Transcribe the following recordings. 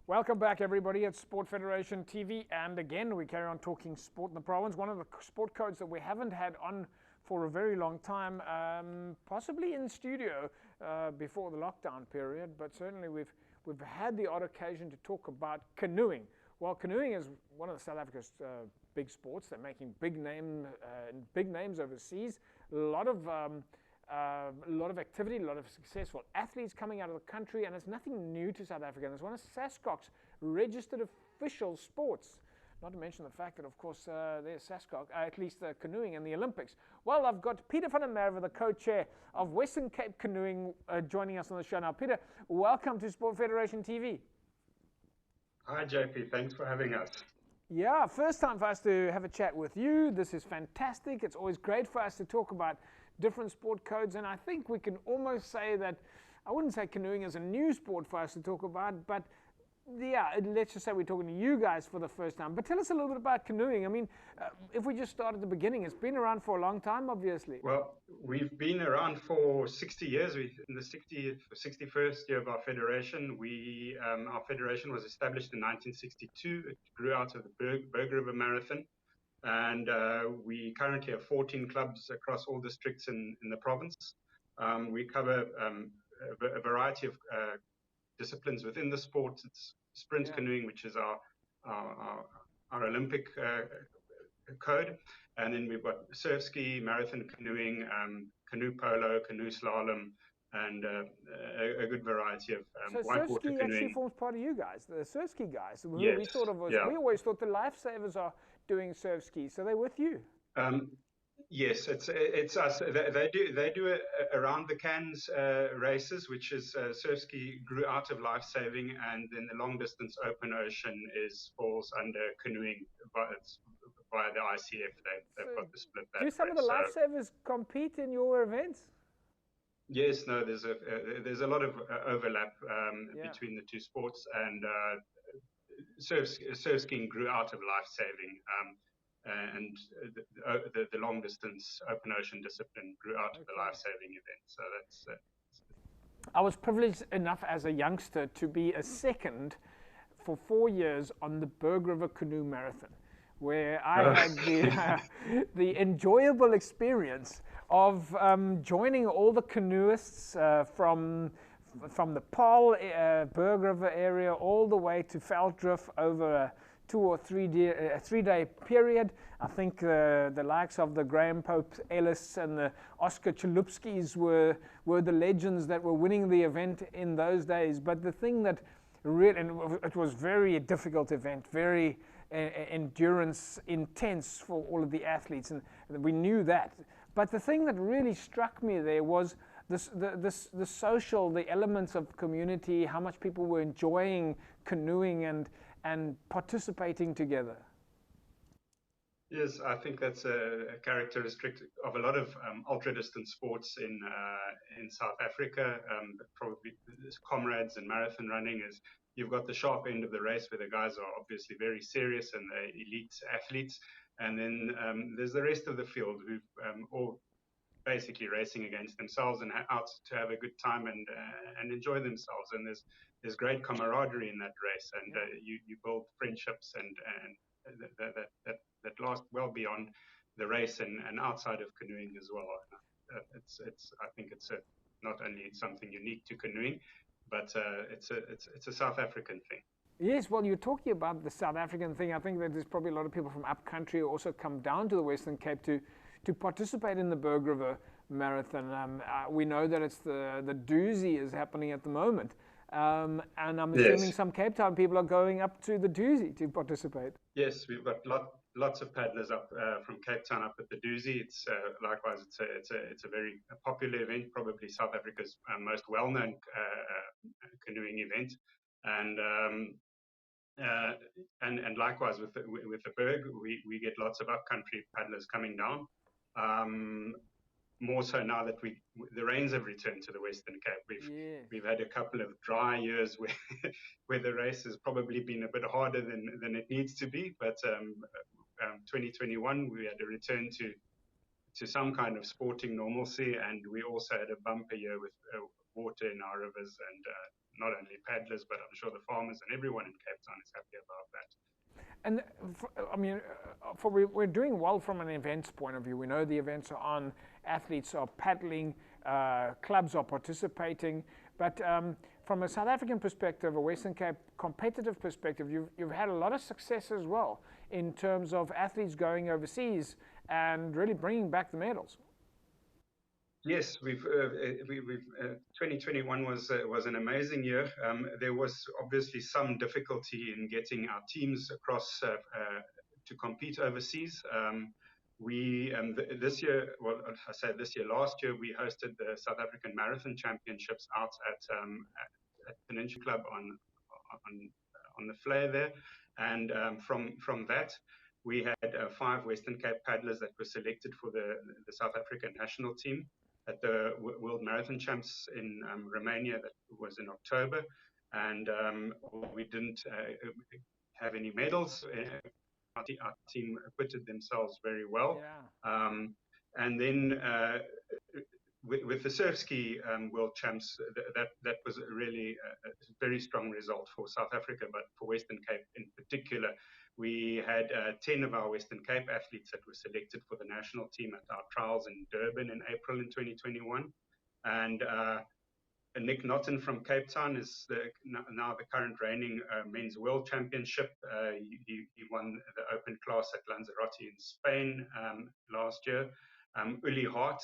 Welcome back, everybody, at Sport Federation TV. And again, we carry on talking sport in the province. One of the sport codes that we haven't had on for a very long time, possibly in studio before the lockdown period, but certainly we've had the odd occasion to talk about canoeing. Well, canoeing is one of the South Africa's big sports. They're making big names overseas. A lot of activity, a lot of successful athletes coming out of the country, and it's nothing new to South Africa. And it's one of SASCOC's registered official sports. Not to mention the fact that, of course, there's SASCOC, at least the canoeing in the Olympics. Well, I've got Peter van der Merwe, the co-chair of Western Cape Canoeing, joining us on the show now. Peter, welcome to Sport Federation TV. Hi, JP. Thanks for having us. Yeah, first time for us to have a chat with you. This is fantastic. It's always great for us to talk about different sport codes, and I think we can almost say that, I wouldn't say canoeing is a new sport for us to talk about, but yeah, let's just say we're talking to you guys for the first time. But tell us a little bit about canoeing. I mean, if we just start at the beginning, it's been around for a long time, obviously. Well, we've been around for 60 years. In the 61st year of our federation. Our federation was established in 1962. It grew out of the Berg River Marathon. And we currently have 14 clubs across all districts in the province. We cover a variety of disciplines within the sport. It's sprint canoeing, which is our Olympic code. And then we've got surf ski, marathon canoeing, canoe polo, canoe slalom, and a good variety of whitewater canoeing. So surf ski actually forms part of you guys, the surf ski guys. Yes. We always thought the lifesavers are doing surf ski, so they're with you. Yes, it's us. They do around the Cairns races, which is surf ski grew out of life saving, and then the long distance open ocean falls under canoeing via the ICF. They've got the split that. Do some of the lifesavers compete in your events? Yes, no. There's a lot of overlap between the two sports, and surf skiing grew out of life saving. And the long distance open ocean discipline grew out of the life-saving event. So that's I was privileged enough as a youngster to be a second for 4 years on the Berg River Canoe Marathon, where I had the enjoyable experience of joining all the canoeists from the Paarl Berg River area all the way to Veldrif over a 2 or 3 day period. I think the likes of the Graham Pope Ellis and the Oscar Chalupskis were the legends that were winning the event in those days. But the thing that really, and it was very difficult event, very endurance intense for all of the athletes, and we knew that. But the thing that really struck me there was the social, the elements of community, how much people were enjoying canoeing and participating together. Yes, I think that's a characteristic of a lot of ultra-distance sports in South Africa. Probably comrades and marathon running is you've got the sharp end of the race where the guys are obviously very serious and they're elite athletes, and then there's the rest of the field who've all basically racing against themselves and out to have a good time and enjoy themselves. And there's great camaraderie in that race, and you build friendships and that last well beyond the race and outside of canoeing as well. I think it's not only something unique to canoeing, but it's a South African thing. Yes, well, you're talking about the South African thing. I think that there's probably a lot of people from upcountry who also come down to the Western Cape to participate in the Berg River Marathon. We know that it's the doozy is happening at the moment. And I'm assuming some Cape Town people are going up to the doozy to participate. Yes, we've got lots of paddlers up from Cape Town up at the doozy. It's likewise it's a very popular event, probably South Africa's most well-known canoeing event, and likewise with the Berg, we get lots of upcountry paddlers coming down. More so now that the rains have returned to the Western Cape. We've had a couple of dry years where the race has probably been a bit harder than it needs to be. But 2021 we had a return to to some kind of sporting normalcy. And we also had a bumper year with water in our rivers, and not only paddlers, but I'm sure the farmers and everyone in Cape Town is happy about that. And I mean, we're doing well from an events point of view. We know the events are on, athletes are paddling, clubs are participating. But from a South African perspective, a Western Cape competitive perspective, you've had a lot of success as well in terms of athletes going overseas and really bringing back the medals. Yes, 2021 was an amazing year. There was obviously some difficulty in getting our teams across to compete overseas. This year, well, I say this year, last year we hosted the South African Marathon Championships out at Peninsula Club on the Flare there, and from that we had 5 Western Cape paddlers that were selected for the South African national team at the World Marathon Champs in Romania. That was in October, and we didn't have any medals. Our team acquitted themselves very well. Yeah. And then with the surf ski world champs, that was really a very strong result for South Africa, but for Western Cape in particular. We had 10 of our Western Cape athletes that were selected for the national team at our trials in Durban in April in 2021. And Nick Naughton from Cape Town is now the current reigning men's world championship. He won the open class at Lanzarote in Spain last year. Uli Hart,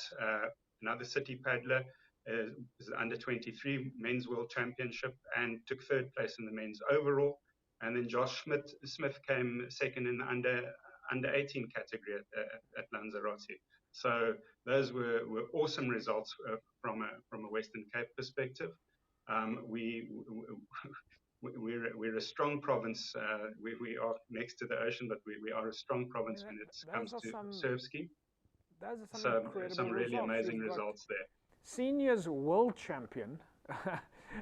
another city paddler, is the under 23 men's world championship and took 3rd place in the men's overall. And then Josh Smith came second in the under 18 category at Lanzarote. So those were awesome results from a Western Cape perspective. We're a strong province. We are next to the ocean, but we are a strong province when it comes to surf ski. Those are some incredible some really results. amazing results there. Seniors world champion,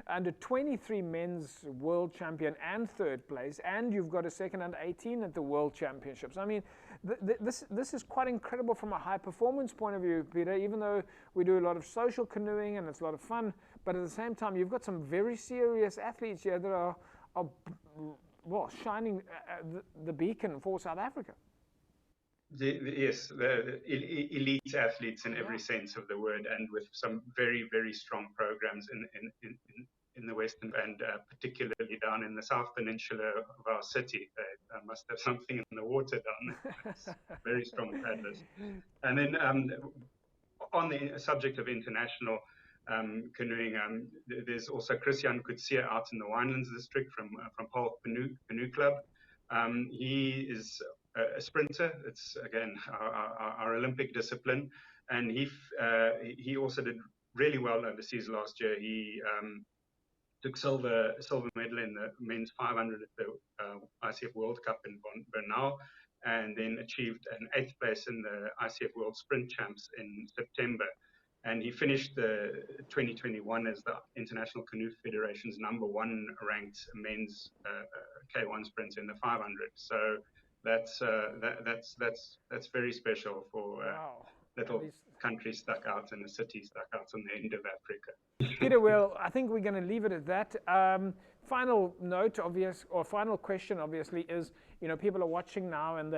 under 23 men's world champion and 3rd place, and you've got a second under 18 at the world championships. I mean, this is quite incredible from a high performance point of view, Peter, even though we do a lot of social canoeing and it's a lot of fun, but at the same time you've got some very serious athletes here that are well, shining the beacon for South Africa. Yes, the elite athletes in every sense of the word, and with some very, very strong programs in the Western and particularly down in the South Peninsula of our city. They must have something in the water down there. It's very strong paddlers. And then on the subject of international canoeing, there's also Christian Kutsia out in the Winelands district from Paul Canoe Club. He is a sprinter. It's again our Olympic discipline, and he also did really well overseas last year. He took silver medal in the men's 500 at the ICF World Cup in Bernal, and then achieved an 8th place in the ICF World Sprint Champs in September. And he finished the 2021 as the International Canoe Federation's #1 ranked men's K1 sprinter in the 500. So that's very special for little country stuck out in a city stuck out on the end of Africa. Peter, well, I think we're going to leave it at that. Final note, final question, obviously, is people are watching now, and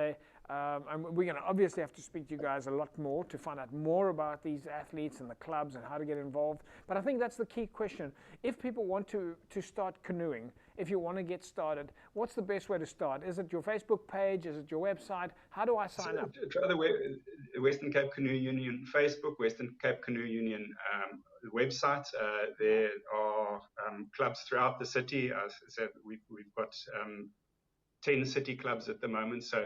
and we're going to obviously have to speak to you guys a lot more to find out more about these athletes and the clubs and how to get involved. But I think that's the key question. If people want to start canoeing, if you want to get started, what's the best way to start? Is it your Facebook page? Is it your website? How do I sign up? Try the Western Cape Canoe Union Facebook, Western Cape Canoe Union website. There are clubs throughout the city. As I said, we've got 10 city clubs at the moment, so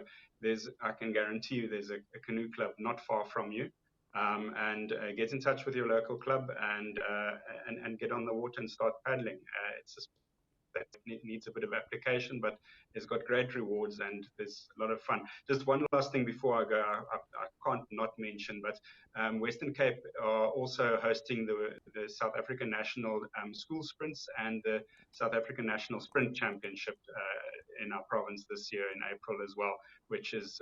I can guarantee you there's a canoe club not far from you. And get in touch with your local club and get on the water and start paddling. It's that needs a bit of application, but it's got great rewards and there's a lot of fun. Just one last thing before I go, I can't not mention, but Western Cape are also hosting the South African National School Sprints and the South African National Sprint Championship in our province this year in April as well, which is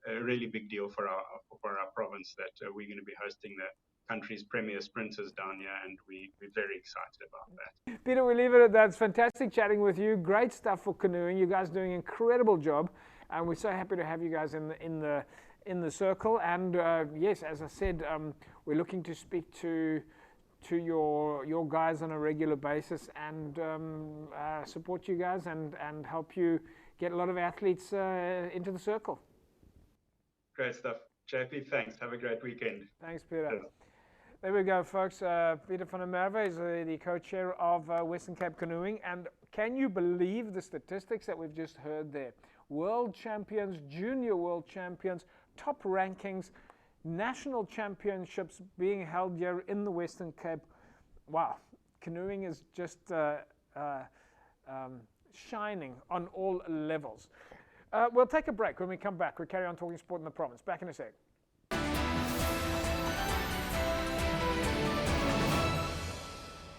a really big deal for our province, that we're going to be hosting the country's premier sprinters down here, and we're very excited about that. Peter, we leave it at that. It's fantastic chatting with you. Great stuff for canoeing. You guys doing an incredible job, and we're so happy to have you guys in the circle. And yes, as I said, we're looking to speak to your guys on a regular basis and support you guys and help you get a lot of athletes into the circle. Great stuff. JP, thanks. Have a great weekend. Thanks, Peter. Cheers. There we go, folks. Peter van der Merwe is the co-chair of Western Cape Canoeing. And can you believe the statistics that we've just heard there? World champions, junior world champions, top rankings, national championships being held here in the Western Cape. Wow, canoeing is just shining on all levels. We'll take a break. When we come back, we'll carry on talking sport in the province. Back in a sec.